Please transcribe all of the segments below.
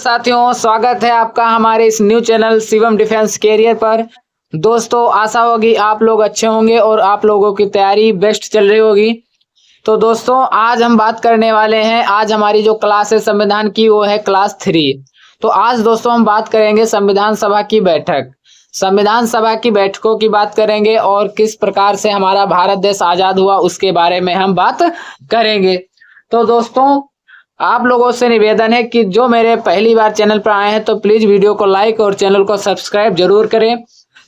साथियों, स्वागत है आपका हमारे इस new channel Shivam defence career पर। दोस्तों, आशा होगी आप लोग अच्छे होंगे और आप लोगों की तैयारी बेस्ट चल रही होगी। तो दोस्तों, आज हम बात करने वाले हैं, आज हमारी जो क्लास है संविधान की वो है क्लास 3। तो आज दोस्तों हम बात करेंगे संविधान सभा की बैठक। संविधान सभा की बैठकों की बात करेंगे और किस प्रकार से हमारा भारत देश आजाद हुआ उसके बारे में हम बात करेंगे। तो दोस्तों, आप लोगों से निवेदन है कि जो मेरे पहली बार चैनल पर आए हैं तो प्लीज वीडियो को लाइक और चैनल को सब्सक्राइब जरूर करें,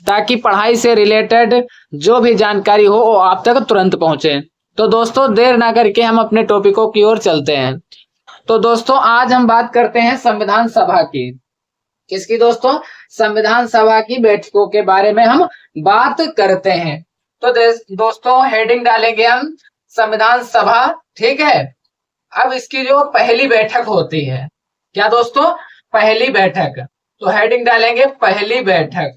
ताकि पढ़ाई से रिलेटेड जो भी जानकारी हो वो आप तक तुरंत पहुंचे। तो दोस्तों, देर ना करके हम अपने टॉपिकों की ओर चलते हैं। तो दोस्तों, आज हम बात करते हैं संविधान सभा की। किसकी दोस्तों? संविधान सभा की बैठकों के बारे में हम बात करते हैं। तो दोस्तों, हेडिंग डालेंगे हम संविधान सभा, ठीक है। अब इसकी जो पहली बैठक होती है, क्या दोस्तों? पहली बैठक। तो हेडिंग डालेंगे पहली बैठक।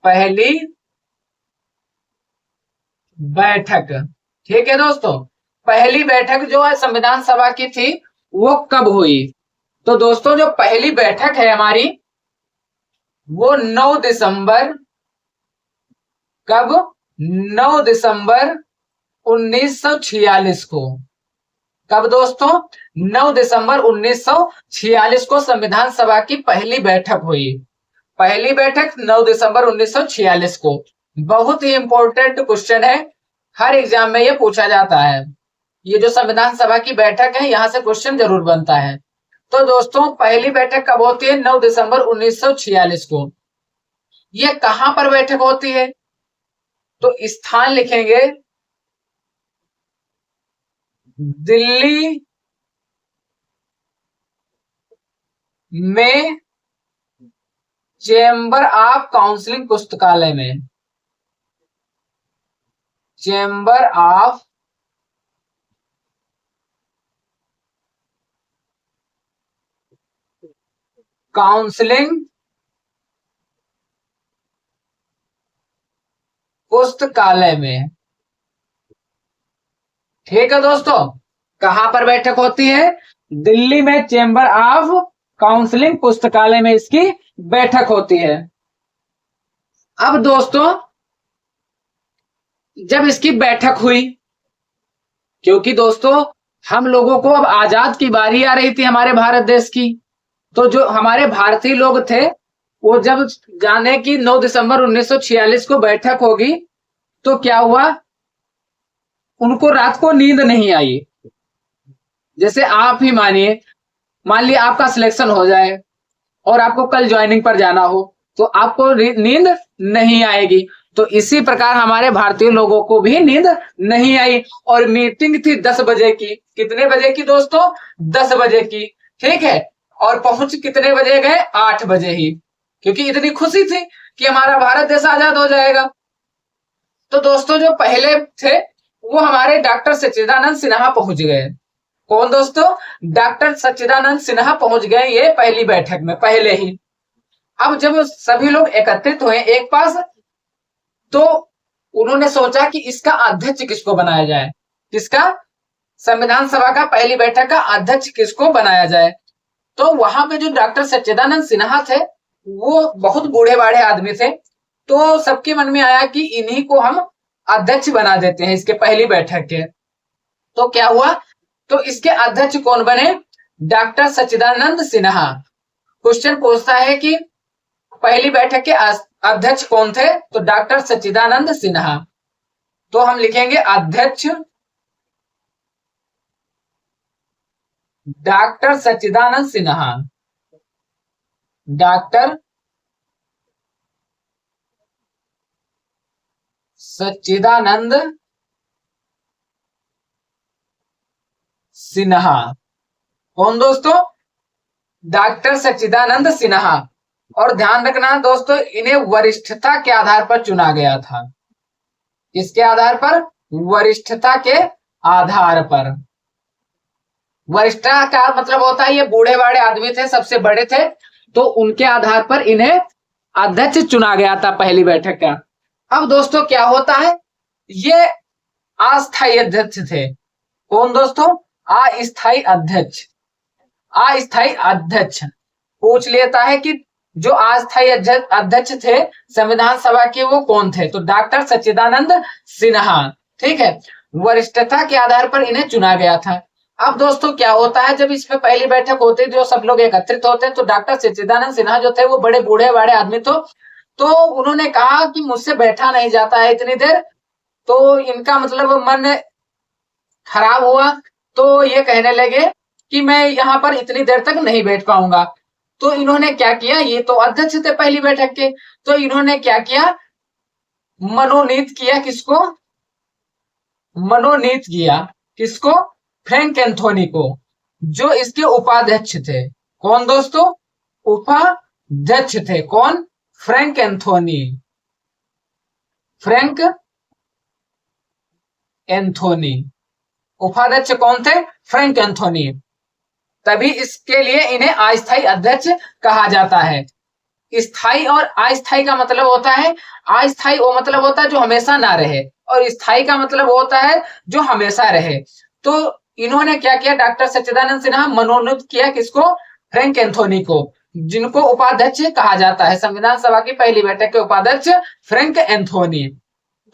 पहली बैठक, ठीक है दोस्तों। पहली बैठक जो है संविधान सभा की थी वो कब हुई? तो दोस्तों, जो पहली बैठक है हमारी वो 9 दिसंबर, कब? 9 दिसंबर 1946 को। कब दोस्तों? 9 दिसंबर 1946 को संविधान सभा की पहली बैठक हुई। पहली बैठक 9 दिसंबर 1946 को। बहुत ही इंपॉर्टेंट क्वेश्चन है, हर एग्जाम में ये पूछा जाता है। ये जो संविधान सभा की बैठक है, यहां से क्वेश्चन जरूर बनता है। तो दोस्तों, पहली बैठक कब होती है? 9 दिसंबर 1946 को। ये कहां पर बैठक होती है? तो स्थान लिखेंगे दिल्ली में चेंबर ऑफ काउंसलिंग पुस्तकालय में। चेंबर ऑफ काउंसलिंग पुस्तकालय में, ठीक है दोस्तों। कहां पर बैठक होती है? दिल्ली में चेंबर ऑफ काउंसलिंग पुस्तकालय में इसकी बैठक होती है। अब दोस्तों, जब इसकी बैठक हुई, क्योंकि दोस्तों हम लोगों को अब आजाद की बारी आ रही थी हमारे भारत देश की, तो जो हमारे भारतीय लोग थे वो जब जाने की 9 दिसंबर 1946 को बैठक होगी, तो क्या हुआ? उनको रात को नींद नहीं आई। जैसे आप ही मानिए, मान लिया आपका सिलेक्शन हो जाए और आपको कल ज्वाइनिंग पर जाना हो, तो आपको नींद नहीं आएगी। तो इसी प्रकार हमारे भारतीय लोगों को भी नींद नहीं आई और मीटिंग थी 10 बजे की। कितने बजे की दोस्तों? 10 बजे की, ठीक है। और पहुंच कितने बजे गए? 8 बजे ही, क्योंकि इतनी खुशी थी कि हमारा भारत देश आजाद हो जाएगा। तो दोस्तों, जो पहले थे वो हमारे डॉक्टर सच्चिदानंद सिन्हा पहुंच गए। कौन दोस्तों? डॉक्टर सच्चिदानंद सिन्हा पहुंच गए ये पहली बैठक में, पहले ही। अब जब सभी लोग एकत्रित हुए एक पास, तो उन्होंने सोचा कि इसका अध्यक्ष किसको बनाया जाए। किसका? संविधान सभा का पहली बैठक का अध्यक्ष किसको बनाया जाए। तो वहां पे जो डॉक्टर सच्चिदानंद सिन्हा थे वो बहुत बूढ़े बाढ़े आदमी थे, तो सबके मन में आया कि इन्हीं को हम अध्यक्ष बना देते हैं इसके पहली बैठक के। तो क्या हुआ? तो इसके अध्यक्ष कौन बने? डॉक्टर सच्चिदानंद सिन्हा। क्वेश्चन पूछता है कि पहली बैठक के अध्यक्ष कौन थे? तो डॉक्टर सच्चिदानंद सिन्हा। तो हम लिखेंगे अध्यक्ष डॉक्टर सच्चिदानंद सिन्हा। डॉक्टर सच्चिदानंद सिन्हा। कौन दोस्तों? डॉक्टर सच्चिदानंद सिन्हा। और ध्यान रखना दोस्तों, इन्हें वरिष्ठता के आधार पर चुना गया था। किसके आधार पर? वरिष्ठता के आधार पर। वरिष्ठता का मतलब होता है ये बूढ़े बाढ़े आदमी थे, सबसे बड़े थे, तो उनके आधार पर इन्हें अध्यक्ष चुना गया था पहली बैठक का। अब दोस्तों क्या होता है, ये अस्थायी अध्यक्ष थे। कौन दोस्तों? अस्थायी अध्यक्ष। अस्थायी अध्यक्ष पूछ लेता है कि जो अस्थायी अध्यक्ष थे संविधान सभा के वो कौन थे, तो डॉक्टर सच्चिदानंद सिन्हा। ठीक है, वरिष्ठता के आधार पर इन्हें चुना गया था। अब दोस्तों क्या होता है, जब इसमें पहली बैठक होती है, जो सब लोग एकत्रित होते हैं, तो डॉक्टर सच्चिदानंद सिन्हा जो थे वो बड़े बूढ़े बाड़े आदमी तो उन्होंने कहा कि मुझसे बैठा नहीं जाता है इतनी देर, तो इनका मतलब मन खराब हुआ, तो ये कहने लगे कि मैं यहाँ पर इतनी देर तक नहीं बैठ पाऊंगा। तो इन्होंने क्या किया, ये तो अध्यक्ष थे पहली बैठक के, तो इन्होंने क्या किया, मनोनीत किया किसको, मनोनीत किया किसको, फ्रैंक एंथोनी को, जो इसके उपाध्यक्ष थे। कौन दोस्तों, उपाध्यक्ष थे कौन, फ्रैंक एंथोनी, फ्रैंक एंथोनी। उपाध्यक्ष कौन थे, फ्रैंक एंथोनी। तभी इसके लिए इन्हें अस्थायी अध्यक्ष कहा जाता है। स्थायी और अस्थायी का मतलब होता है, अस्थायी वो मतलब होता है जो हमेशा ना रहे, और स्थायी का मतलब होता है जो हमेशा रहे। तो इन्होंने क्या किया, डॉक्टर सच्चिदानंद सिन्हा मनोनीत किया किसको, फ्रैंक एंथोनी को, जिनको उपाध्यक्ष कहा जाता है। संविधान सभा की पहली बैठक के उपाध्यक्ष फ्रैंक एंथोनी।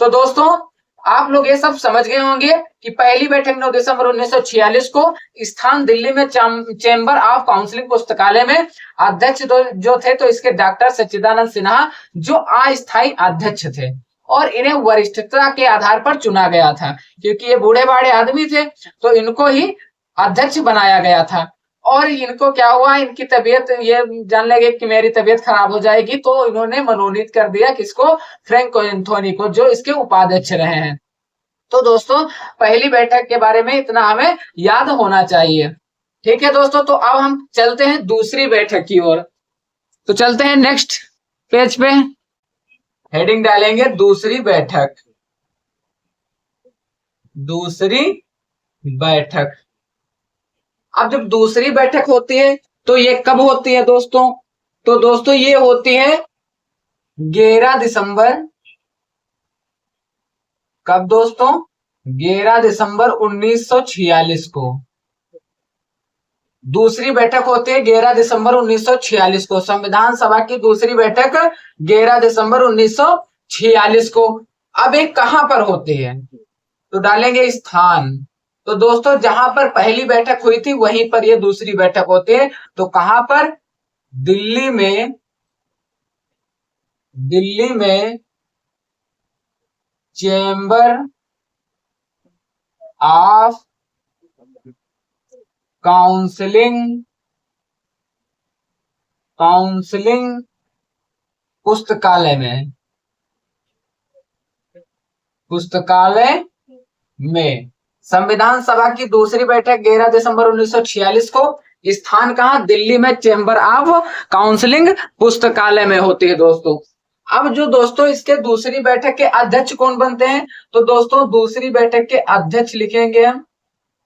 तो दोस्तों आप लोग ये सब समझ गए होंगे कि पहली बैठक 9 दिसंबर 1946 को स्थान दिल्ली में चैम्बर ऑफ काउंसिलिंग पुस्तकालय में अध्यक्ष जो थे, तो इसके डॉक्टर सच्चिदानंद सिन्हा जो अस्थायी अध्यक्ष थे, और इन्हें वरिष्ठता के आधार पर चुना गया था, क्योंकि ये बूढ़े बाड़े आदमी थे, तो इनको ही अध्यक्ष बनाया गया था। और इनको क्या हुआ, इनकी तबीयत, ये जान लगे कि मेरी तबीयत खराब हो जाएगी, तो इन्होंने मनोनीत कर दिया किसको, फ्रैंक एंथोनी को, जो इसके उपाध्यक्ष रहे हैं। तो दोस्तों पहली बैठक के बारे में इतना हमें याद होना चाहिए। ठीक है दोस्तों, तो अब हम चलते हैं दूसरी बैठक की ओर। तो चलते हैं नेक्स्ट पेज पे, हेडिंग डालेंगे दूसरी बैठक, दूसरी बैठक। अब जब दूसरी बैठक होती है तो ये कब होती है दोस्तों, तो दोस्तों ये होती है 11 दिसंबर, कब दोस्तों, 11 दिसंबर 1946 को। दूसरी बैठक होती है 11 दिसंबर 1946 को, संविधान सभा की दूसरी बैठक 11 दिसंबर 1946 को। अब ये कहां पर होती है, तो डालेंगे स्थान। तो दोस्तों जहां पर पहली बैठक हुई थी वहीं पर ये दूसरी बैठक होती है, तो कहां पर, दिल्ली में, दिल्ली में चैम्बर ऑफ काउंसलिंग पुस्तकालय में, पुस्तकालय में संविधान सभा की दूसरी बैठक 11 दिसंबर 1946 को, स्थान कहां, दिल्ली में चैम्बर ऑफ काउंसलिंग पुस्तकालय में होती है दोस्तों। अब जो दोस्तों इसके दूसरी बैठक के अध्यक्ष कौन बनते हैं, तो दोस्तों दूसरी बैठक के अध्यक्ष लिखेंगे हम,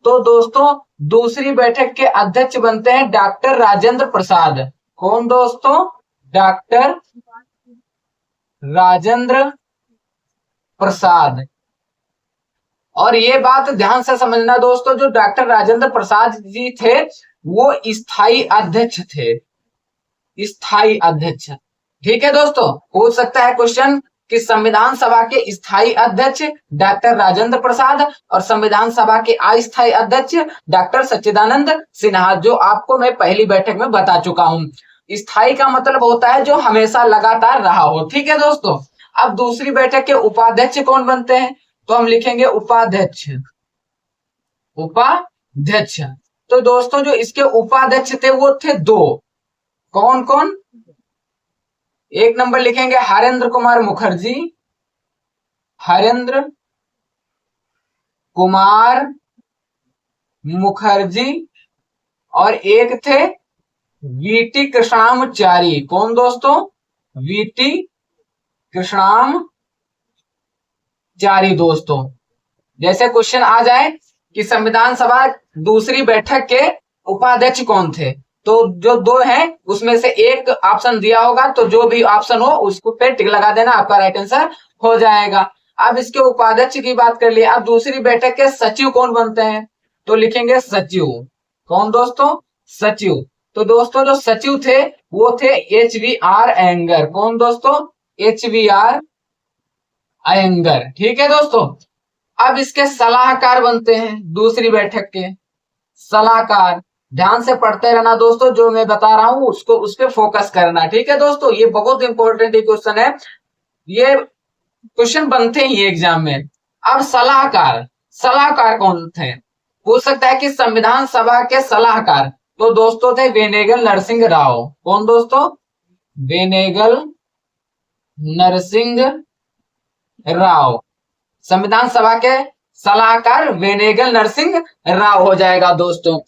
तो दोस्तों दूसरी बैठक के अध्यक्ष बनते हैं डॉक्टर राजेंद्र प्रसाद। कौन दोस्तों, डॉक्टर राजेंद्र प्रसाद। और ये बात ध्यान से समझना दोस्तों, जो डॉक्टर राजेंद्र प्रसाद जी थे वो स्थायी अध्यक्ष थे, स्थायी अध्यक्ष। ठीक है दोस्तों, हो सकता है क्वेश्चन कि संविधान सभा के स्थायी अध्यक्ष डॉक्टर राजेंद्र प्रसाद और संविधान सभा के अस्थायी अध्यक्ष डॉक्टर सच्चिदानंद सिन्हा, जो आपको मैं पहली बैठक में बता चुका हूं। स्थायी का मतलब होता है जो हमेशा लगातार रहा हो। ठीक है दोस्तों, अब दूसरी बैठक के उपाध्यक्ष कौन बनते हैं, तो हम लिखेंगे उपाध्यक्ष, उपाध्यक्ष। तो दोस्तों जो इसके उपाध्यक्ष थे वो थे दो, कौन कौन, एक नंबर लिखेंगे हरेंद्र कुमार मुखर्जी, हरेंद्र कुमार मुखर्जी, और एक थे वीटी कृष्णामचारी। कौन दोस्तों, वीटी कृष्णामचारी। दोस्तों जैसे क्वेश्चन आ जाए कि संविधान सभा दूसरी बैठक के उपाध्यक्ष कौन थे, तो जो दो हैं उसमें से एक ऑप्शन दिया होगा, तो जो भी ऑप्शन हो उसको पे टिक लगा देना, आपका राइट आंसर हो जाएगा। अब इसके उपाध्यक्ष की बात कर लिया, अब दूसरी बैठक के सचिव कौन बनते हैं, तो लिखेंगे सचिव। कौन दोस्तों, सचिव। तो दोस्तों जो सचिव थे वो थे HVR अयंगर। कौन दोस्तों? HVR अयंगर। ठीक है दोस्तों। अब इसके सलाहकार बनते हैं दूसरी बैठक के सलाहकार। ध्यान से पढ़ते रहना दोस्तों, जो मैं बता रहा हूं उसको उस पर फोकस करना। ठीक है दोस्तों, ये बहुत इंपॉर्टेंट क्वेश्चन है, ये क्वेश्चन बनते ही एग्जाम में। अब सलाहकार, सलाहकार कौन थे? पूछ सकता है कि संविधान सभा के सलाहकार। तो दोस्तों थे वेनेगल नरसिंह राव। कौन दोस्तों? वेनेगल नरसिंह राव। संविधान सभा के सलाहकार वेनेगल नरसिंह राव हो जाएगा दोस्तों।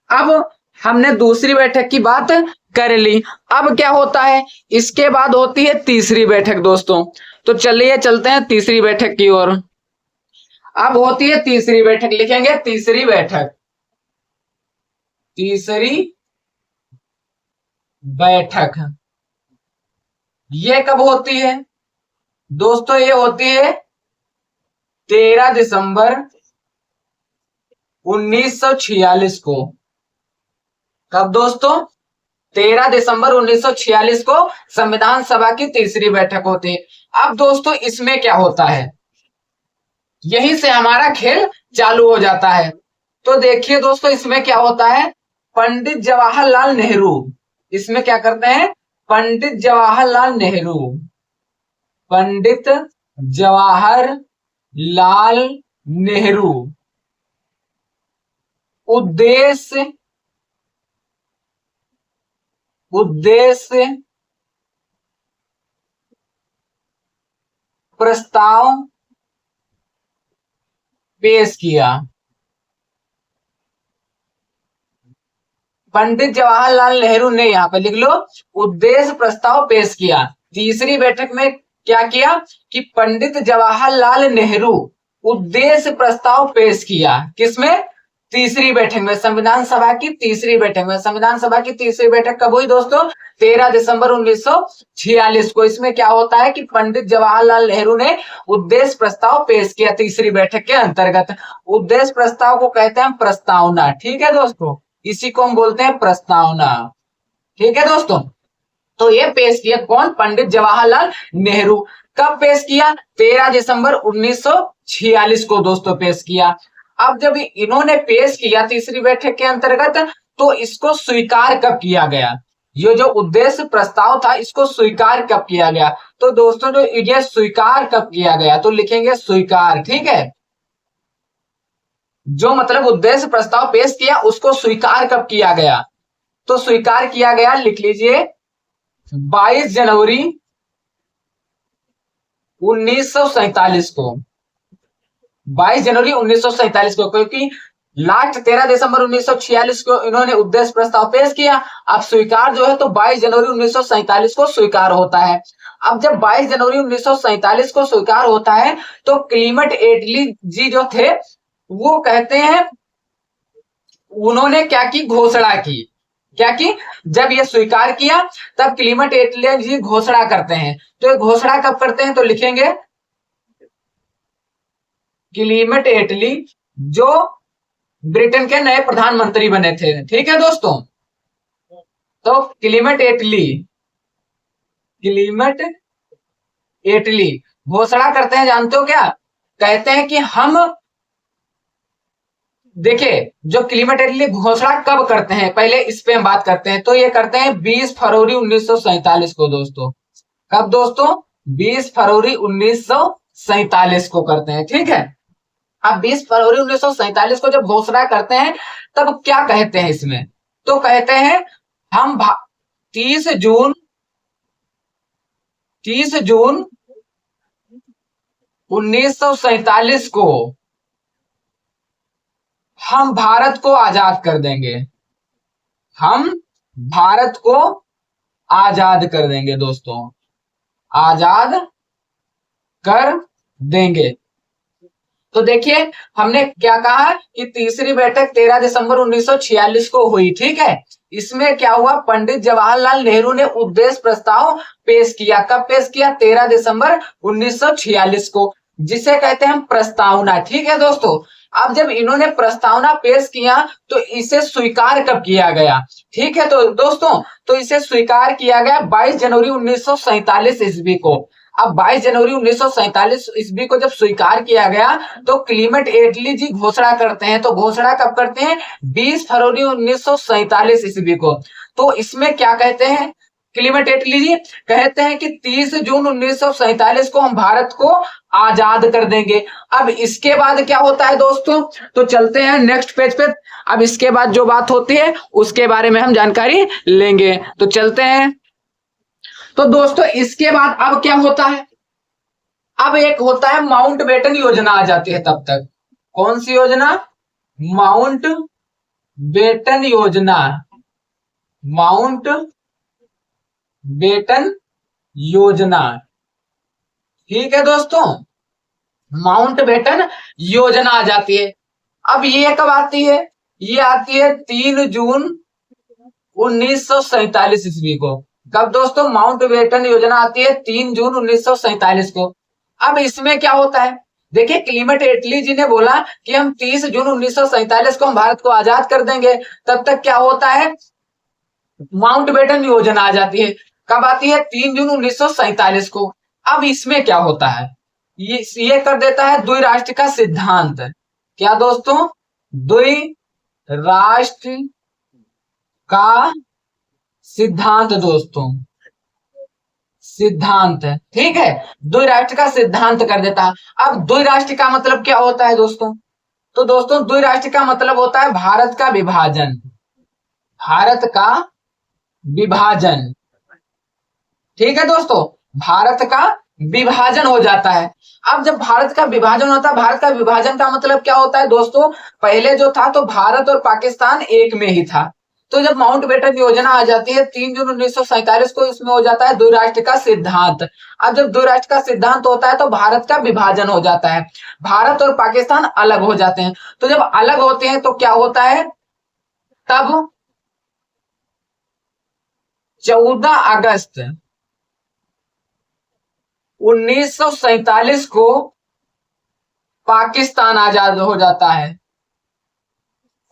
अब हमने दूसरी बैठक की बात कर ली। अब क्या होता है? इसके बाद होती है तीसरी बैठक दोस्तों। तो चलिए चलते हैं तीसरी बैठक की ओर। अब होती है तीसरी बैठक, लिखेंगे तीसरी बैठक। तीसरी बैठक ये कब होती है दोस्तों? ये होती है 13 दिसंबर 1946 को। कब दोस्तों? 13 दिसंबर 1946 को संविधान सभा की तीसरी बैठक होती है। अब दोस्तों इसमें क्या होता है, यहीं से हमारा खेल चालू हो जाता है। तो देखिए दोस्तों इसमें क्या होता है, पंडित जवाहरलाल नेहरू, इसमें क्या करते हैं? पंडित जवाहरलाल नेहरू, पंडित जवाहरलाल नेहरू उद्देश्य प्रस्ताव पेश किया। पंडित जवाहरलाल नेहरू ने, यहां पे लिख लो, उद्देश्य प्रस्ताव पेश किया। तीसरी बैठक में क्या किया कि पंडित जवाहरलाल नेहरू उद्देश्य प्रस्ताव पेश किया। किसमें? तीसरी बैठक में, संविधान सभा की तीसरी बैठक में। संविधान सभा की तीसरी बैठक कब हुई दोस्तों? 13 दिसंबर 1946 को। इसमें क्या होता है कि पंडित जवाहरलाल नेहरू ने उद्देश्य प्रस्ताव पेश किया तीसरी बैठक के अंतर्गत। उद्देश्य प्रस्ताव को कहते हैं प्रस्तावना। ठीक है दोस्तों, इसी को हम बोलते हैं प्रस्तावना। ठीक है दोस्तों, तो ये पेश किया कौन? पंडित जवाहरलाल नेहरू। कब पेश किया? 13 दिसंबर 1946 को दोस्तों पेश किया। अब जब इन्होंने पेश किया तीसरी बैठक के अंतर्गत, तो इसको स्वीकार कब किया गया? ये जो उद्देश्य प्रस्ताव था इसको स्वीकार कब किया गया? तो दोस्तों जो ये स्वीकार कब किया गया, तो लिखेंगे स्वीकार। ठीक है, जो मतलब उद्देश्य प्रस्ताव पेश किया उसको स्वीकार कब किया गया? तो स्वीकार किया गया, लिख लीजिए, 22 जनवरी 1947 को। 22 जनवरी 1947 को, क्योंकि लास्ट 13 दिसंबर 1946 को इन्होंने उद्देश्य प्रस्ताव पेश किया। अब स्वीकार जो है तो 22 जनवरी 1947 को स्वीकार होता है। अब जब 22 जनवरी 1947 को स्वीकार होता है तो क्लीमेंट एटली जी जो थे वो कहते हैं, उन्होंने क्या की? घोषणा की। क्या की? जब ये स्वीकार किया तब क्लीमेंट एटली जी घोषणा करते हैं। तो ये घोषणा कब करते हैं? तो लिखेंगे क्लीमेंट एटली, जो ब्रिटेन के नए प्रधानमंत्री बने थे। ठीक है दोस्तों, तो क्लीमेंट एटली घोषणा करते हैं। जानते हो क्या कहते हैं? कि हम, देखिए जो क्लीमेंट एटली घोषणा कब करते हैं, पहले इस पे हम बात करते हैं। तो ये करते हैं 20 फरवरी 1947 को दोस्तों। कब दोस्तों? 20 फरवरी 1947 को करते हैं। ठीक है, अब 20 फरवरी 1947 को जब घोषणा करते हैं तब क्या कहते हैं इसमें? तो कहते हैं हम 30 जून 1947 को हम भारत को आजाद कर देंगे। हम भारत को आजाद कर देंगे दोस्तों, आजाद कर देंगे। तो देखिए हमने क्या कहा कि तीसरी बैठक 13 दिसंबर 1946 को हुई। ठीक है, इसमें क्या हुआ? पंडित जवाहरलाल नेहरू ने उद्देश्य प्रस्ताव पेश किया। कब पेश किया? 13 दिसंबर 1946 को, जिसे कहते हैं हम प्रस्तावना। ठीक है दोस्तों, अब जब इन्होंने प्रस्तावना पेश किया तो इसे स्वीकार कब किया गया? ठीक है तो दोस्तों, तो इसे स्वीकार किया गया 22 जनवरी 1947 ईस्वी को। अब 22 जनवरी 1947 ईस्वी को जब स्वीकार किया गया तो क्लीमेंट एटली जी घोषणा करते हैं। तो घोषणा कब करते हैं? 20 फरवरी 1947 ईस्वी को। तो इसमें क्या कहते हैं क्लीमेंट एटली जी? कहते हैं कि 30 जून 1947 को हम भारत को आजाद कर देंगे। अब इसके बाद क्या होता है दोस्तों? तो चलते हैं नेक्स्ट पेज पे। अब इसके बाद जो बात होती है उसके बारे में हम जानकारी लेंगे। तो चलते हैं। तो दोस्तों इसके बाद अब क्या होता है? अब एक होता है माउंट बेटन योजना आ जाती है। तब तक कौन सी योजना? माउंट बेटन योजना। माउंट बेटन योजना, ठीक है दोस्तों, माउंट बेटन योजना आ जाती है। अब ये कब आती है? ये आती है 3 जून 1947 ईस्वी को। कब दोस्तों? माउंट बेटन योजना आती है 3 जून 1947 को। अब इसमें क्या होता है? देखिए क्लीमेंट एटली जी ने बोला कि हम 30 जून 1947 को हम भारत को आजाद कर देंगे। तब तक क्या होता है? माउंट बेटन योजना आ जाती है। कब आती है? 3 जून 1947 को। अब इसमें क्या होता है? ये कर देता है द्विराष्ट्र का सिद्धांत। क्या दोस्तों? द्विराष्ट्र का सिद्धांत दोस्तों, सिद्धांत, ठीक है, द्विराष्ट्र का सिद्धांत कर देता है। अब द्विराष्ट्र का मतलब क्या होता है दोस्तों? तो दोस्तों द्विराष्ट्र का मतलब होता है भारत का विभाजन। भारत का विभाजन, ठीक है दोस्तों, भारत का विभाजन हो जाता है। अब जब भारत का विभाजन होता है, भारत का विभाजन का मतलब क्या होता है दोस्तों? पहले जो था तो भारत और पाकिस्तान एक में ही था। तो जब माउंट बेटन योजना आ जाती है 3 जून 1947 को, इसमें हो जाता है द्विराष्ट्र का सिद्धांत। अब जब द्विराष्ट्र का सिद्धांत होता है तो भारत का विभाजन हो जाता है, भारत और पाकिस्तान अलग हो जाते हैं। तो जब अलग होते हैं तो क्या होता है? तब 14 अगस्त 1947 को पाकिस्तान आजाद हो जाता है।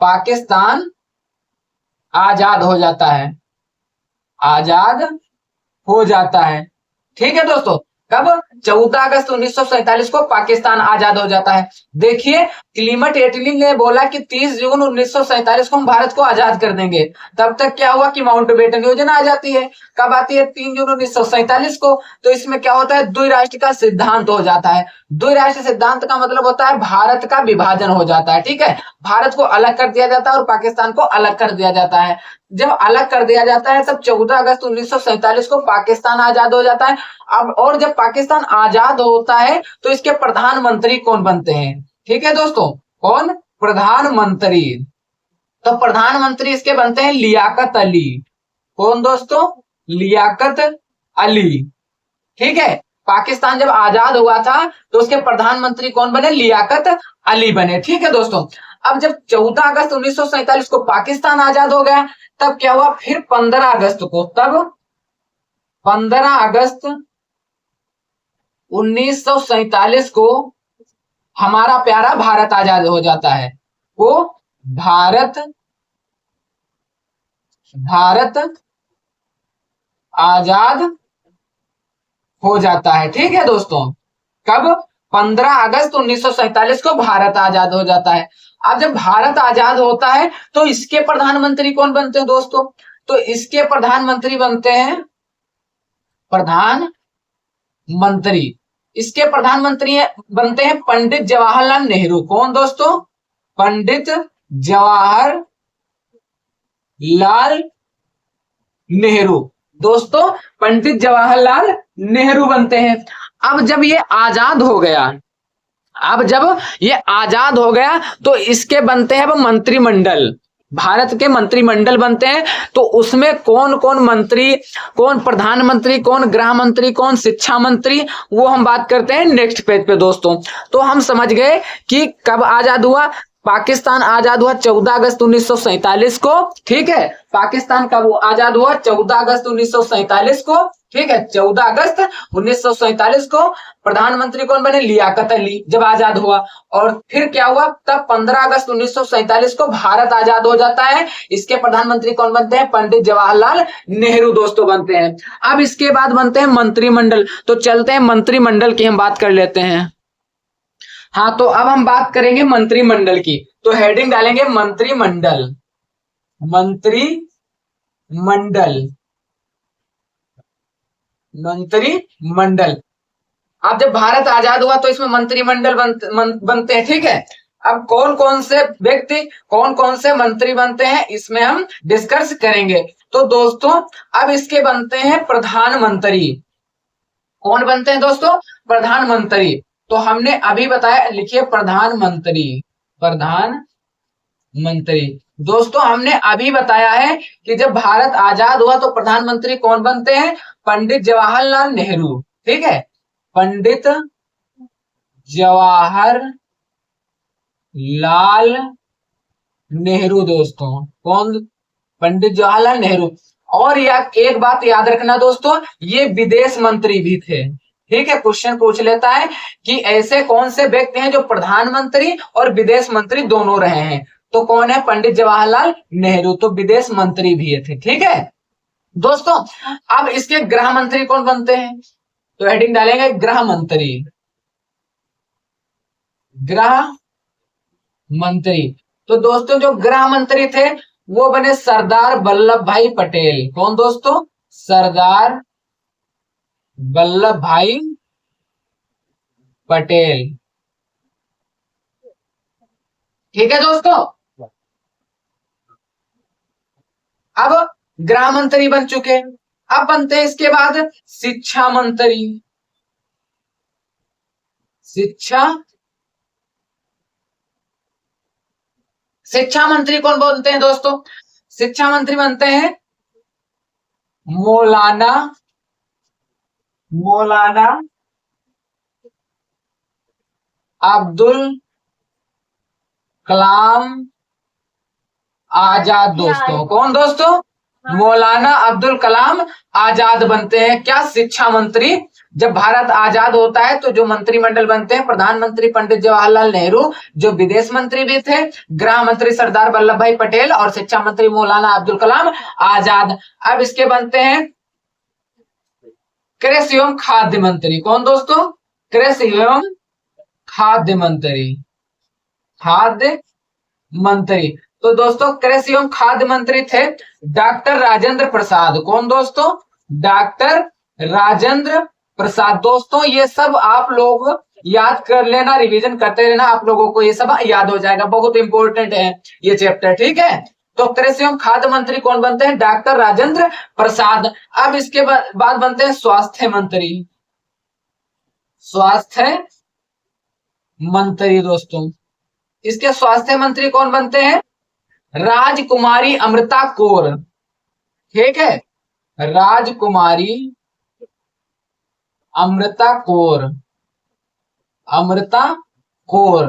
पाकिस्तान आजाद हो जाता है, आजाद हो जाता है, ठीक है दोस्तों। कब? 14 अगस्त 1947 को पाकिस्तान आजाद हो जाता है। देखिए क्लीमेंट एटली ने बोला कि 30 जून 1947 को हम भारत को आजाद कर देंगे। तब तक क्या हुआ कि माउंट बेटन योजना आ जाती है। कब आती है? 3 जून 1947 को। तो इसमें क्या होता है? द्विराष्ट्र का सिद्धांत हो जाता है। द्विराष्ट्र सिद्धांत का मतलब होता है भारत का विभाजन हो जाता है, ठीक है, भारत को अलग कर दिया जाता है और पाकिस्तान को अलग कर दिया जाता है। जब अलग कर दिया जाता है तब 14 अगस्त 1947 को पाकिस्तान आजाद हो जाता है। अब और जब पाकिस्तान आजाद होता है तो इसके प्रधानमंत्री कौन बनते हैं? ठीक है दोस्तों, कौन? प्रधानमंत्री। तो प्रधानमंत्री इसके बनते हैं लियाकत अली। कौन दोस्तों? लियाकत अली, ठीक है। पाकिस्तान जब आजाद हुआ था तो उसके प्रधानमंत्री कौन बने? लियाकत अली बने, ठीक है दोस्तों। अब जब 14 अगस्त 1947 को पाकिस्तान आजाद हो गया तब क्या हुआ? फिर 15 अगस्त को, तब 15 अगस्त 1947 को हमारा प्यारा भारत आजाद हो जाता है। वो भारत आजाद हो जाता है, ठीक है दोस्तों। कब? 15 अगस्त 1947 को भारत आजाद हो जाता है। अब जब भारत आजाद होता है तो इसके प्रधानमंत्री कौन बनते हैं दोस्तों? तो इसके प्रधानमंत्री बनते हैं इसके प्रधानमंत्री बनते हैं पंडित जवाहरलाल नेहरू। कौन दोस्तों? पंडित जवाहरलाल नेहरू, दोस्तों पंडित जवाहरलाल नेहरू बनते हैं। अब जब ये आजाद हो गया तो इसके बनते हैं मंत्रिमंडल, भारत के मंत्रिमंडल बनते हैं। तो उसमें कौन कौन मंत्री, कौन प्रधानमंत्री, कौन गृह मंत्री, कौन शिक्षा मंत्री, वो हम बात करते हैं नेक्स्ट पेज पे दोस्तों। तो हम समझ गए कि कब आजाद हुआ? पाकिस्तान आजाद हुआ 14 अगस्त 1947 को। ठीक है, पाकिस्तान कब आजाद हुआ? 14 अगस्त 1947 को। ठीक है, 14 अगस्त 1947 को। प्रधानमंत्री कौन बने? लियाकत अली, जब आजाद हुआ। और फिर क्या हुआ? तब 15 अगस्त 1947 को भारत आजाद हो जाता है। इसके प्रधानमंत्री कौन बनते हैं? पंडित जवाहरलाल नेहरू दोस्तों बनते हैं। अब इसके बाद बनते हैं मंत्रिमंडल। तो चलते हैं मंत्रिमंडल की हम बात कर लेते हैं। हाँ, तो अब हम बात करेंगे मंत्रिमंडल की। तो हेडिंग डालेंगे मंत्रिमंडल। मंत्रिमंडल, मंत्रिमंडल। अब जब भारत आजाद हुआ तो इसमें मंत्रिमंडल बनते हैं। ठीक है, अब कौन कौन से व्यक्ति, कौन कौन से मंत्री बनते हैं, इसमें हम डिस्कस करेंगे। तो दोस्तों अब इसके बनते हैं प्रधानमंत्री। कौन बनते हैं दोस्तों? प्रधानमंत्री। तो हमने अभी बताया, लिखिए प्रधानमंत्री। प्रधानमंत्री दोस्तों हमने अभी बताया है कि जब भारत आजाद हुआ तो प्रधानमंत्री कौन बनते हैं? पंडित जवाहरलाल नेहरू। ठीक है, पंडित जवाहरलाल नेहरू दोस्तों। कौन? पंडित जवाहरलाल नेहरू। और एक बात याद रखना दोस्तों, ये विदेश मंत्री भी थे। ठीक है, क्वेश्चन पूछ लेता है कि ऐसे कौन से व्यक्ति हैं जो प्रधानमंत्री और विदेश मंत्री दोनों रहे हैं। तो कौन है? पंडित जवाहरलाल नेहरू, तो विदेश मंत्री भी थे। ठीक है दोस्तों, अब इसके गृह मंत्री कौन बनते हैं? तो हेडिंग डालेंगे गृह मंत्री। गृह मंत्री। तो दोस्तों जो गृह मंत्री थे वो बने सरदार वल्लभ भाई पटेल। कौन दोस्तों? सरदार वल्लभ भाई पटेल। ठीक है दोस्तों, अब गृह मंत्री बन चुके। अब बनते हैं इसके बाद शिक्षा मंत्री। शिक्षा मंत्री कौन बनते हैं दोस्तों? शिक्षा मंत्री बनते हैं मौलाना अब्दुल कलाम आजाद दोस्तों। कौन दोस्तों? मौलाना अब्दुल कलाम आजाद बनते हैं क्या? शिक्षा मंत्री। जब भारत आजाद होता है तो जो मंत्रिमंडल बनते हैं, प्रधानमंत्री पंडित जवाहरलाल नेहरू, जो विदेश मंत्री भी थे, गृह मंत्री सरदार वल्लभ भाई पटेल और शिक्षा मंत्री मौलाना अब्दुल कलाम आजाद। अब इसके बनते हैं कृषि एवं खाद्य मंत्री। कौन दोस्तों? कृषि एवं खाद्य मंत्री। तो दोस्तों कृषि एवं खाद्य मंत्री थे डॉक्टर राजेंद्र प्रसाद। कौन दोस्तों? डॉक्टर राजेंद्र प्रसाद। दोस्तों ये सब आप लोग याद कर लेना, रिवीजन करते रहना, आप लोगों को ये सब याद हो जाएगा, बहुत इंपॉर्टेंट है ये चैप्टर। ठीक है, तो कृषि एवं खाद्य मंत्री कौन बनते हैं? डॉक्टर राजेंद्र प्रसाद। अब इसके बाद बनते हैं स्वास्थ्य मंत्री। दोस्तों इसके स्वास्थ्य मंत्री कौन बनते हैं? राजकुमारी अमृता कौर। ठीक है, राजकुमारी अमृता कौर।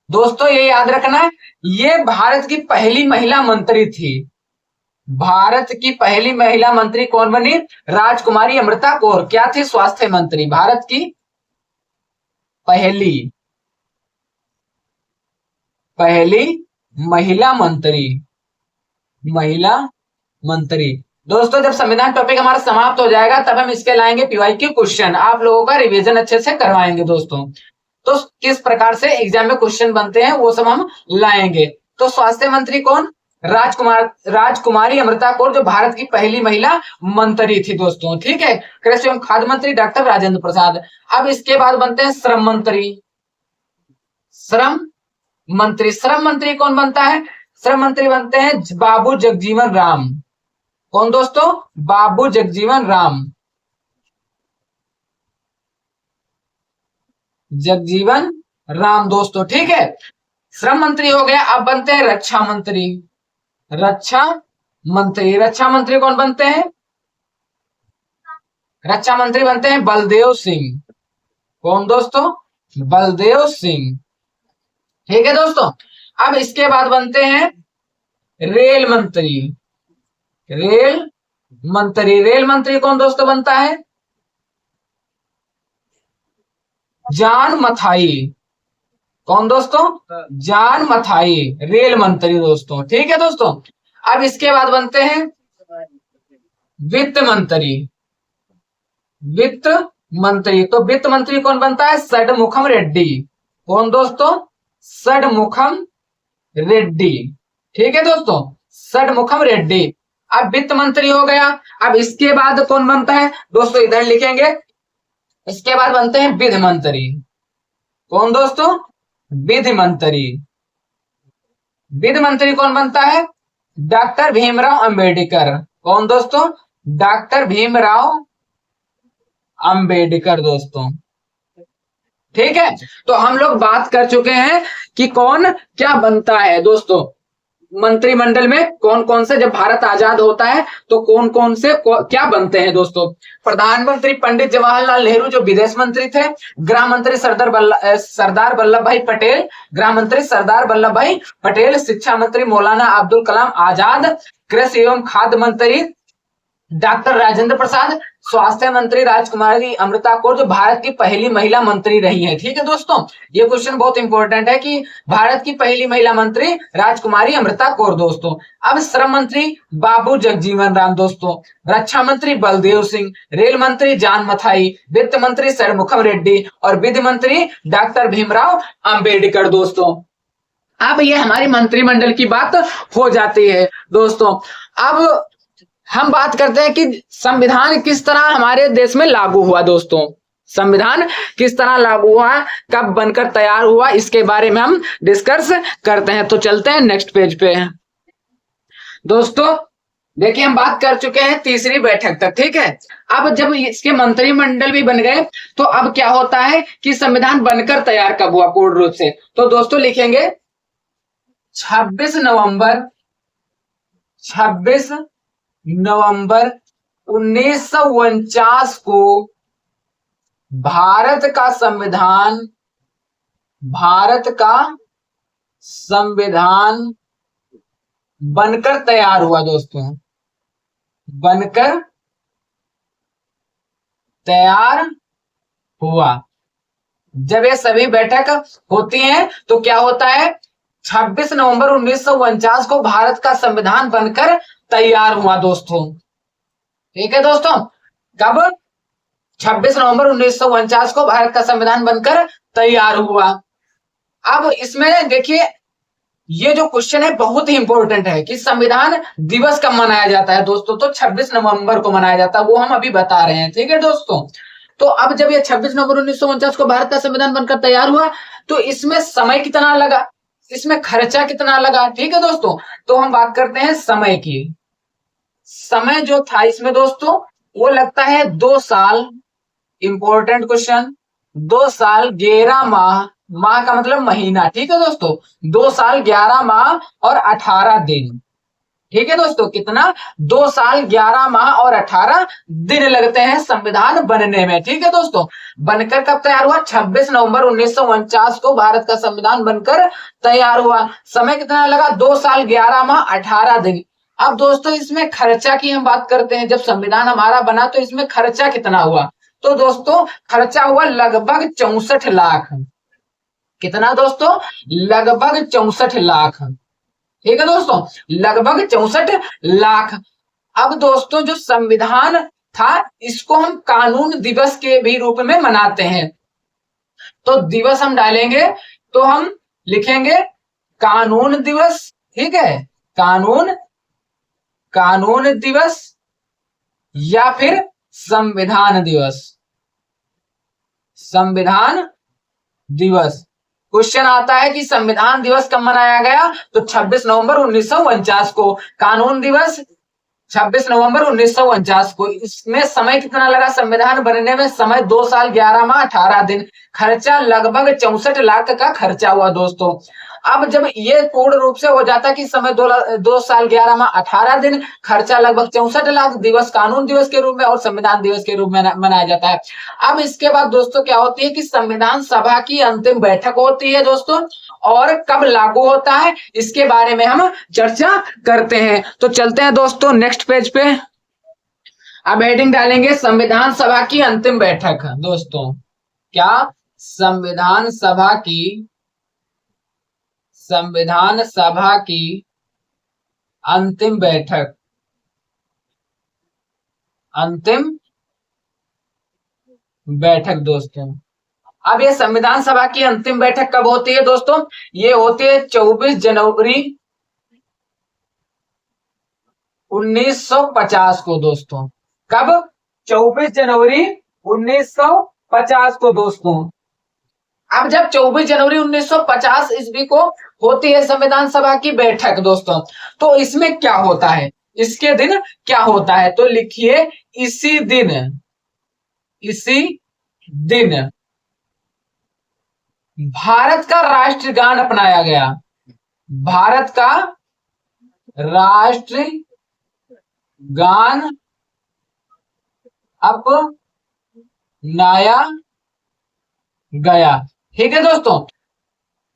दोस्तों ये याद रखना है, ये भारत की पहली महिला मंत्री थी। भारत की पहली महिला मंत्री कौन बनी? राजकुमारी अमृता कौर। क्या थी? स्वास्थ्य मंत्री। भारत की पहली महिला मंत्री। दोस्तों जब संविधान टॉपिक हमारा समाप्त हो जाएगा तब हम इसके लाएंगे पीवाईक्यू क्वेश्चन, आप लोगों का रिवीजन अच्छे से करवाएंगे दोस्तों। तो किस प्रकार से एग्जाम में क्वेश्चन बनते हैं वो सब हम लाएंगे। तो स्वास्थ्य मंत्री कौन? राजकुमारी अमृता कौर, जो भारत की पहली महिला मंत्री थी दोस्तों। ठीक है, कृषि एवं खाद्य मंत्री डॉक्टर राजेंद्र प्रसाद। अब इसके बाद बनते हैं श्रम मंत्री कौन बनता है? श्रम मंत्री बनते हैं बाबू जगजीवन राम। कौन दोस्तों? बाबू जगजीवन राम दोस्तों। ठीक है, श्रम मंत्री हो गया। अब बनते हैं रक्षा मंत्री कौन बनते हैं? रक्षा मंत्री बनते हैं बलदेव सिंह। कौन दोस्तों? बलदेव सिंह। ठीक है दोस्तों, अब इसके बाद बनते हैं रेल मंत्री। रेल मंत्री, रेल मंत्री कौन दोस्तों बनता है? जॉन मथाई। कौन दोस्तों? जॉन मथाई, रेल मंत्री दोस्तों। ठीक है दोस्तों। अब इसके बाद बनते हैं वित्त मंत्री। वित्त मंत्री, तो वित्त मंत्री कौन बनता है? षडमुखम रेड्डी। कौन दोस्तों? षडमुखम रेड्डी। ठीक है दोस्तों, षडमुखम रेड्डी। अब वित्त मंत्री हो गया। अब इसके बाद कौन बनता है दोस्तों? इधर लिखेंगे। इसके बाद बनते हैं विधि मंत्री। कौन दोस्तों? विधि मंत्री। विधि मंत्री कौन बनता है? डॉक्टर भीमराव अंबेडकर। कौन दोस्तों? डॉक्टर भीमराव अंबेडकर दोस्तों। ठीक है, तो हम लोग बात कर चुके हैं कि कौन क्या बनता है दोस्तों मंत्रिमंडल में, कौन कौन से, जब भारत आजाद होता है तो कौन कौन से क्या बनते हैं दोस्तों। प्रधानमंत्री पंडित जवाहरलाल नेहरू जो विदेश मंत्री थे, गृह मंत्री सरदार वल्लभ भाई पटेल, गृह मंत्री सरदार वल्लभ भाई पटेल, शिक्षा मंत्री मौलाना अब्दुल कलाम आजाद, कृषि एवं खाद्य मंत्री डॉक्टर राजेंद्र प्रसाद, स्वास्थ्य मंत्री राजकुमारी अमृता कौर जो भारत की पहली महिला मंत्री रही है। ठीक है दोस्तों, ये क्वेश्चन बहुत इंपॉर्टेंट है कि भारत की पहली महिला मंत्री राजकुमारी अमृता कौर दोस्तों। अब श्रम मंत्री बाबू जगजीवन राम दोस्तों, रक्षा मंत्री बलदेव सिंह, रेल मंत्री जॉन मथाई, वित्त मंत्री षडमुखम रेड्डी और विधि मंत्री डॉक्टर भीमराव अंबेडकर दोस्तों। अब ये हमारी मंत्रिमंडल की बात हो जाती है दोस्तों। अब हम बात करते हैं कि संविधान किस तरह हमारे देश में लागू हुआ दोस्तों। संविधान किस तरह लागू हुआ, कब बनकर तैयार हुआ, इसके बारे में हम डिस्कस करते हैं। तो चलते हैं नेक्स्ट पेज पे दोस्तों। देखिए, हम बात कर चुके हैं तीसरी बैठक तक। ठीक है, अब जब इसके मंत्रिमंडल भी बन गए तो अब क्या होता है कि संविधान बनकर तैयार कब हुआ पूर्ण रूप से, तो दोस्तों लिखेंगे 26 नवंबर 1949 को भारत का संविधान बनकर तैयार हुआ दोस्तों। बनकर तैयार हुआ। जब ये सभी बैठक होती हैं तो क्या होता है, 26 नवंबर 1949 को भारत का संविधान बनकर तैयार हुआ दोस्तों। ठीक है दोस्तों, कब? 26 नवंबर 1949 को भारत का संविधान बनकर तैयार हुआ। अब इसमें देखिए, ये जो क्वेश्चन है बहुत ही इंपॉर्टेंट है कि संविधान दिवस कब मनाया जाता है दोस्तों, तो 26 नवंबर को मनाया जाता है, वो हम अभी बता रहे हैं। ठीक है दोस्तों, तो अब जब ये 26 नवंबर 1949 को भारत का संविधान बनकर तैयार हुआ तो इसमें समय कितना लगा, इसमें खर्चा कितना लगा। ठीक है दोस्तों, तो हम बात करते हैं समय की। समय जो था इसमें दोस्तों वो लगता है 2 साल। इंपॉर्टेंट क्वेश्चन, 2 साल 11 माह, माह का मतलब महीना। ठीक है दोस्तों, 2 साल 11 माह और 18 दिन। ठीक है दोस्तों, कितना? 2 साल 11 माह और 18 दिन लगते हैं संविधान बनने में। ठीक है दोस्तों, बनकर कब तैयार हुआ? 26 नवंबर 1949 को भारत का संविधान बनकर तैयार हुआ। समय कितना लगा? 2 साल 11 माह 18 दिन। अब दोस्तों इसमें खर्चा की हम बात करते हैं। जब संविधान हमारा बना तो इसमें खर्चा कितना हुआ, तो दोस्तों खर्चा हुआ लगभग 64 लाख। कितना दोस्तों? लगभग 64 लाख। ठीक है दोस्तों, लगभग 64 लाख। अब दोस्तों जो संविधान था इसको हम कानून दिवस के भी रूप में मनाते हैं। तो दिवस हम डालेंगे तो हम लिखेंगे कानून दिवस। ठीक है, कानून दिवस या फिर संविधान दिवस। संविधान दिवस। क्वेश्चन आता है कि संविधान दिवस कब मनाया गया, तो 26 नवंबर 1949 को। कानून दिवस 26 नवंबर 1949 को। इसमें समय कितना लगा संविधान बनने में? समय 2 साल 11 माह 18 दिन। खर्चा लगभग 64 लाख का खर्चा हुआ दोस्तों। अब जब ये पूर्ण रूप से हो जाता है कि समय 2 साल 11 माह 18 दिन, खर्चा लगभग 64 लाख, दिवस कानून दिवस के रूप में और संविधान दिवस के रूप में मनाया जाता है। अब इसके बाद दोस्तों क्या होती है कि संविधान सभा की अंतिम बैठक होती है दोस्तों, और कब लागू होता है इसके बारे में हम चर्चा करते हैं। तो चलते हैं दोस्तों नेक्स्ट पेज पे। अब हेडिंग डालेंगे संविधान सभा की अंतिम बैठक। दोस्तों क्या संविधान सभा की अंतिम बैठक, दोस्तों। अब ये संविधान सभा की अंतिम बैठक कब होती है दोस्तों? ये होती है 24 जनवरी 1950 को दोस्तों। कब? 24 जनवरी 1950 को दोस्तों। अब जब 24 जनवरी 1950 ईस्वी को होती है संविधान सभा की बैठक दोस्तों, तो इसमें क्या होता है, इसके दिन क्या होता है? तो लिखिए इसी दिन भारत का राष्ट्रगान अपनाया गया। भारत का राष्ट्रगान अपनाया गया। ठीक है दोस्तों,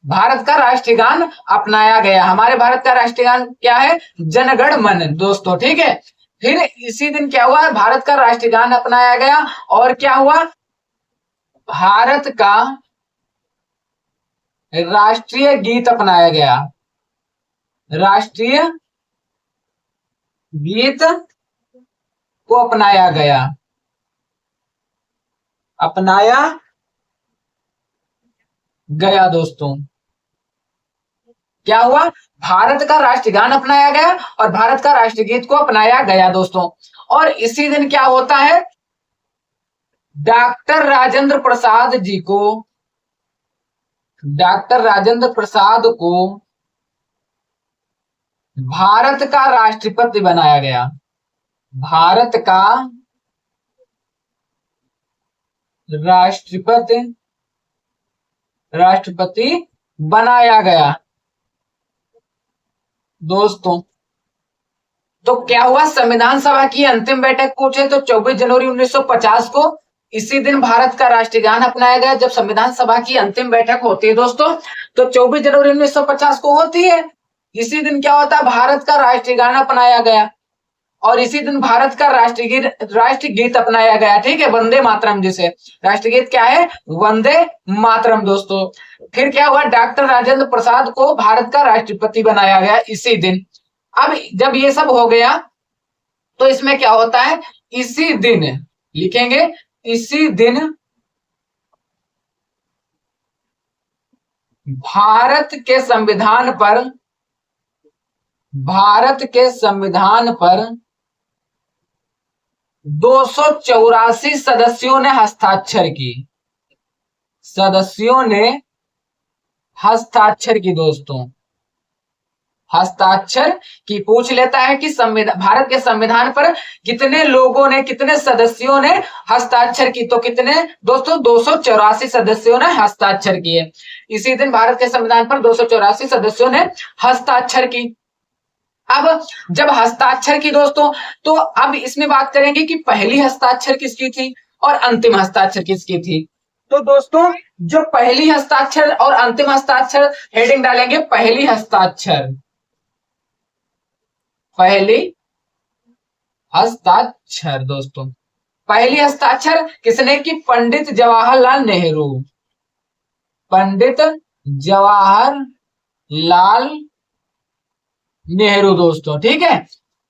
भारत का राष्ट्रगान अपनाया गया। हमारे भारत का राष्ट्रगान क्या है? जनगण मन दोस्तों। ठीक है, फिर इसी दिन क्या हुआ? भारत का राष्ट्रगान अपनाया गया और क्या हुआ? भारत का राष्ट्रीय गीत अपनाया गया। राष्ट्रीय गीत को अपनाया गया दोस्तों। क्या हुआ? भारत का राष्ट्रगान अपनाया गया और भारत का राष्ट्रगीत को अपनाया गया दोस्तों। और इसी दिन क्या होता है? डॉक्टर राजेंद्र प्रसाद को भारत का राष्ट्रपति बनाया गया। भारत का राष्ट्रपति बनाया गया दोस्तों। तो क्या हुआ? संविधान सभा की अंतिम बैठक पूछे तो 24 जनवरी 1950 को इसी दिन भारत का राष्ट्रगान अपनाया गया। जब संविधान सभा की अंतिम बैठक होती है दोस्तों, तो 24 जनवरी 1950 को होती है। इसी दिन क्या होता है? भारत का राष्ट्रगान अपनाया गया और इसी दिन भारत का राष्ट्रगीत अपनाया गया। ठीक है, वंदे मातरम, जिसे राष्ट्रगीत क्या है? वंदे मातरम दोस्तों। फिर क्या हुआ? डॉक्टर राजेंद्र प्रसाद को भारत का राष्ट्रपति बनाया गया इसी दिन। अब जब ये सब हो गया तो इसमें क्या होता है? इसी दिन लिखेंगे, इसी दिन भारत के संविधान पर 284 सदस्यों ने हस्ताक्षर की दोस्तों। हस्ताक्षर की पूछ लेता है कि भारत के संविधान पर कितने लोगों ने, कितने सदस्यों ने हस्ताक्षर की? तो कितने दोस्तों? 284 सदस्यों ने हस्ताक्षर किए। इसी दिन भारत के संविधान पर 284 सदस्यों ने हस्ताक्षर की। अब जब हस्ताक्षर की दोस्तों, तो अब इसमें बात करेंगे कि पहली हस्ताक्षर किसकी थी और अंतिम हस्ताक्षर किसकी थी। तो दोस्तों जो पहली हस्ताक्षर और अंतिम हस्ताक्षर, हेडिंग डालेंगे पहली हस्ताक्षर। दोस्तों पहली हस्ताक्षर किसने की? पंडित जवाहरलाल नेहरू दोस्तों। ठीक है,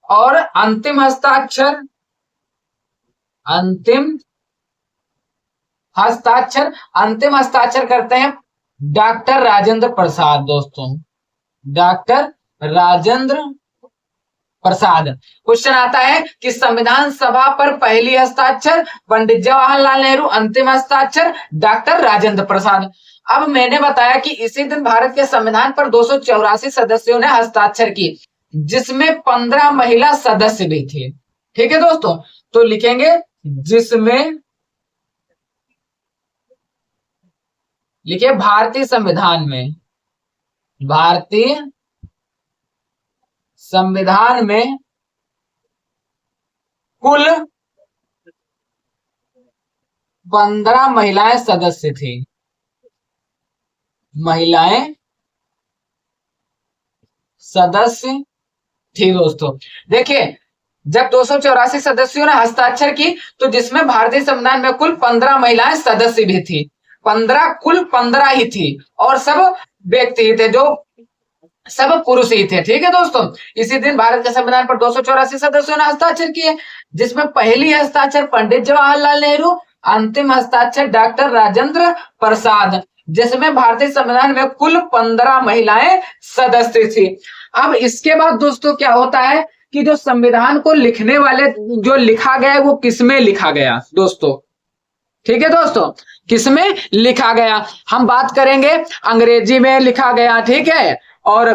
और अंतिम हस्ताक्षर करते हैं डॉक्टर राजेंद्र प्रसाद दोस्तों। डॉक्टर राजेंद्र प्रसाद। क्वेश्चन आता है कि संविधान सभा पर पहली हस्ताक्षर पंडित जवाहरलाल नेहरू, अंतिम हस्ताक्षर डॉक्टर राजेंद्र प्रसाद। अब मैंने बताया कि इसी दिन भारत के संविधान पर 284 सदस्यों ने हस्ताक्षर की, जिसमें 15 महिला सदस्य भी थे। ठीक है दोस्तों, तो लिखेंगे जिसमें, लिखिए भारतीय संविधान में भारतीय संविधान में कुल 15 महिलाएं सदस्य थी। महिलाएं सदस्य थी दोस्तों। देखिए, जब 284 सदस्यों ने हस्ताक्षर की तो जिसमें भारतीय संविधान में कुल 15 महिलाएं सदस्य भी थी। 15 कुल 15 ही थी और सब व्यक्ति ही थे, जो सब पुरुष ही थे। ठीक है दोस्तों, इसी दिन भारत के संविधान पर 284 सदस्यों ने हस्ताक्षर किए, जिसमें पहली हस्ताक्षर पंडित जवाहरलाल नेहरू, अंतिम हस्ताक्षर डॉक्टर राजेंद्र प्रसाद, जिसमें भारतीय संविधान में कुल 15 महिलाएं सदस्य थी। अब इसके बाद दोस्तों क्या होता है कि जो संविधान को लिखने वाले, जो लिखा गया वो किसमें लिखा गया दोस्तों। ठीक है दोस्तों, किसमें लिखा गया, हम बात करेंगे अंग्रेजी में लिखा गया, ठीक है, और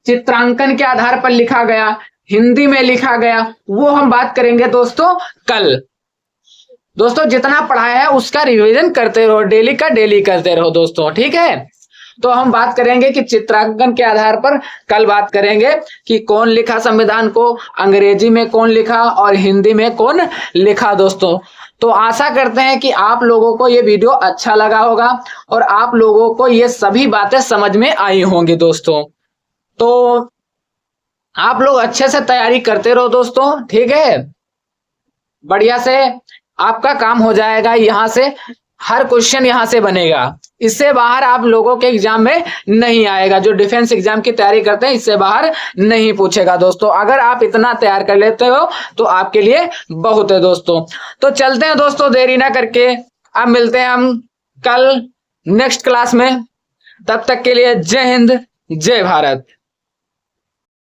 चित्रांकन के आधार पर लिखा गया, हिंदी में लिखा गया, वो हम बात करेंगे दोस्तों कल। दोस्तों जितना पढ़ाया है उसका रिवीजन करते रहो, डेली का डेली करते रहो दोस्तों, ठीक है। तो हम बात करेंगे कि चित्रांकन के आधार पर कल बात करेंगे कि कौन लिखा संविधान को, अंग्रेजी में कौन लिखा और हिंदी में कौन लिखा दोस्तों। तो आशा करते हैं कि आप लोगों को ये वीडियो अच्छा लगा होगा और आप लोगों को ये सभी बातें समझ में आई होंगी दोस्तों। तो आप लोग अच्छे से तैयारी करते रहो दोस्तों, ठीक है, बढ़िया से आपका काम हो जाएगा। यहाँ से हर क्वेश्चन यहाँ से बनेगा, इससे बाहर आप लोगों के एग्जाम में नहीं आएगा। जो डिफेंस एग्जाम की तैयारी करते हैं इससे बाहर नहीं पूछेगा दोस्तों। अगर आप इतना तैयार कर लेते हो तो आपके लिए बहुत है दोस्तों। तो चलते हैं दोस्तों, देरी ना करके अब मिलते हैं हम कल नेक्स्ट क्लास में। तब तक के लिए जय हिंद, जय भारत।